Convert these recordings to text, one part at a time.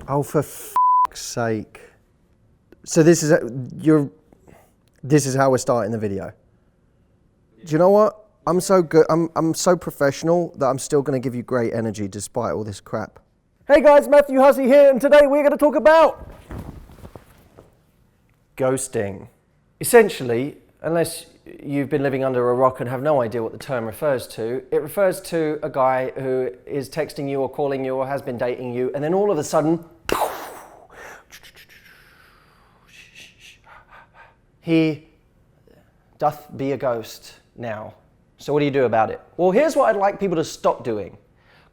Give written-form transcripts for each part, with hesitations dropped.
Oh, for f***'s sake. So this is how we're starting the video. Do you know what? I'm so good. I'm so professional that I'm still going to give you great energy despite all this crap. Hey guys, Matthew Hussey here, and today we're going to talk about ghosting. Essentially, unless you've been living under a rock and have no idea what the term refers to, it refers to a guy who is texting you or calling you or has been dating you, and then all of a sudden, he doth be a ghost now. So what do you do about it? Well, here's what I'd like people to stop doing.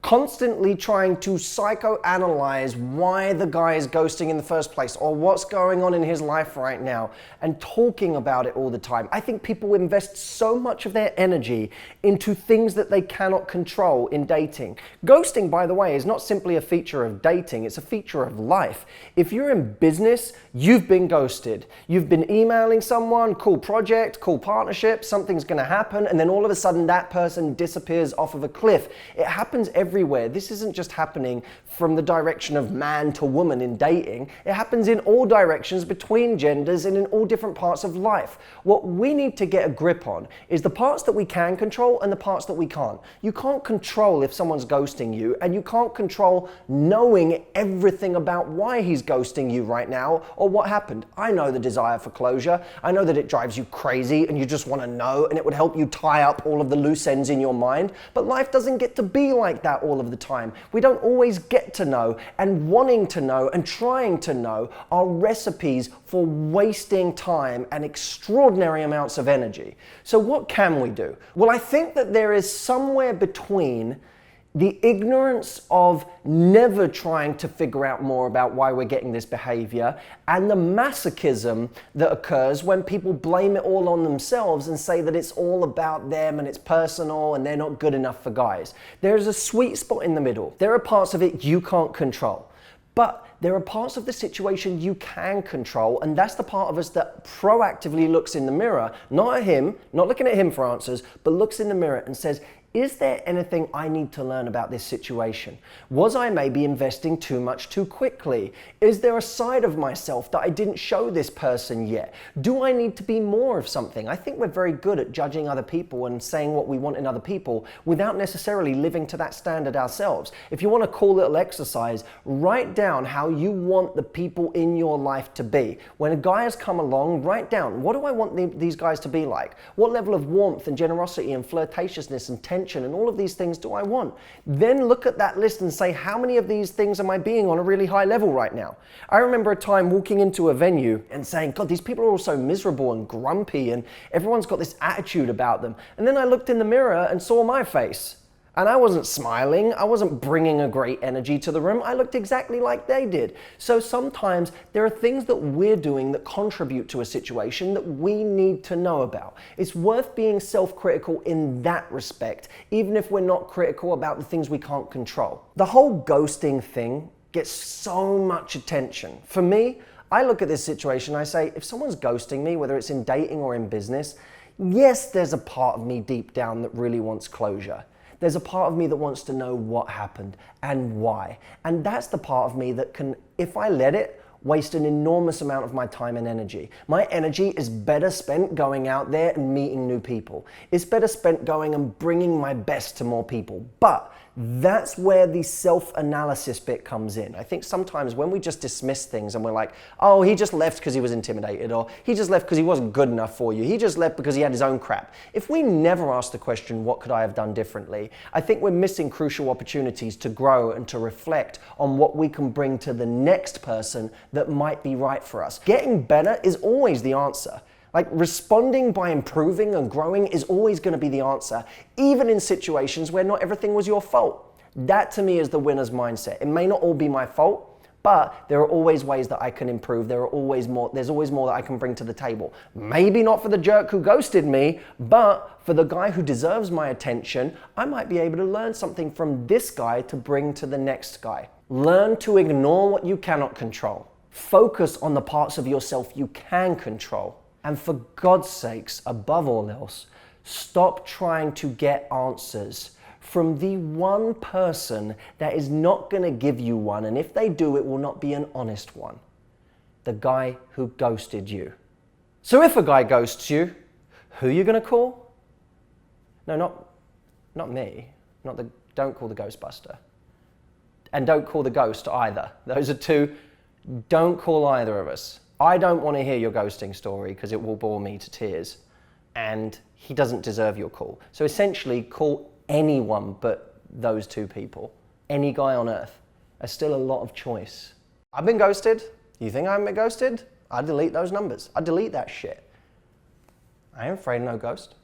Constantly trying to psychoanalyze why the guy is ghosting in the first place or what's going on in his life right now and talking about it all the time. I think people invest so much of their energy into things that they cannot control in dating. Ghosting, by the way, is not simply a feature of dating, it's a feature of life. If you're in business, you've been ghosted. You've been emailing someone, cool project, cool partnership, something's gonna happen, and then all of a sudden that person disappears off of a cliff. It happens everywhere. This isn't just happening from the direction of man to woman in dating. It happens in all directions between genders and in all different parts of life. What we need to get a grip on is the parts that we can control and the parts that we can't. You can't control if someone's ghosting you, and you can't control knowing everything about why he's ghosting you right now or what happened. I know the desire for closure. I know that it drives you crazy and you just want to know, and it would help you tie up all of the loose ends in your mind. But life doesn't get to be like that all of the time. We don't always get to know, and wanting to know and trying to know are recipes for wasting time and extraordinary amounts of energy. So what can we do? Well, I think that there is somewhere between the ignorance of never trying to figure out more about why we're getting this behavior and the masochism that occurs when people blame it all on themselves and say that it's all about them and it's personal and they're not good enough for guys. There's a sweet spot in the middle. There are parts of it you can't control. But there are parts of the situation you can control, and that's the part of us that proactively looks in the mirror, not at him, not looking at him for answers, but looks in the mirror and says, is there anything I need to learn about this situation? Was I maybe investing too much too quickly? Is there a side of myself that I didn't show this person yet? Do I need to be more of something? I think we're very good at judging other people and saying what we want in other people without necessarily living to that standard ourselves. If you want a cool little exercise, write down how you want the people in your life to be. When a guy has come along, write down, what do I want these guys to be like? What level of warmth and generosity and flirtatiousness and tension and all of these things do I want? Then look at that list and say, how many of these things am I being on a really high level right now? I remember a time walking into a venue and saying, God, these people are all so miserable and grumpy and everyone's got this attitude about them. And then I looked in the mirror and saw my face. And I wasn't smiling, I wasn't bringing a great energy to the room, I looked exactly like they did. So sometimes there are things that we're doing that contribute to a situation that we need to know about. It's worth being self-critical in that respect, even if we're not critical about the things we can't control. The whole ghosting thing gets so much attention. For me, I look at this situation, I say, if someone's ghosting me, whether it's in dating or in business, yes, there's a part of me deep down that really wants closure. There's a part of me that wants to know what happened and why. And that's the part of me that can, if I let it, waste an enormous amount of my time and energy. My energy is better spent going out there and meeting new people. It's better spent going and bringing my best to more people. But that's where the self-analysis bit comes in. I think sometimes when we just dismiss things and we're like, oh, he just left because he was intimidated, or he just left because he wasn't good enough for you, he just left because he had his own crap. If we never ask the question, what could I have done differently? I think we're missing crucial opportunities to grow and to reflect on what we can bring to the next person that might be right for us. Getting better is always the answer. Like responding by improving and growing is always going to be the answer, even in situations where not everything was your fault. That to me is the winner's mindset. It may not all be my fault, but there are always ways that I can improve. There's always more that I can bring to the table. Maybe not for the jerk who ghosted me, but for the guy who deserves my attention, I might be able to learn something from this guy to bring to the next guy. Learn to ignore what you cannot control. Focus on the parts of yourself you can control. And for God's sakes, above all else, stop trying to get answers from the one person that is not going to give you one, and if they do, it will not be an honest one. The guy who ghosted you. So if a guy ghosts you, who are you going to call? No, not me. Don't call the Ghostbuster. And don't call the ghost either. Those are two. Don't call either of us. I don't want to hear your ghosting story because it will bore me to tears. And he doesn't deserve your call. So essentially, call anyone but those two people. Any guy on earth. There's still a lot of choice. I've been ghosted. You think I haven't been ghosted? I'd delete those numbers. I'd delete that shit. I ain't afraid of no ghost.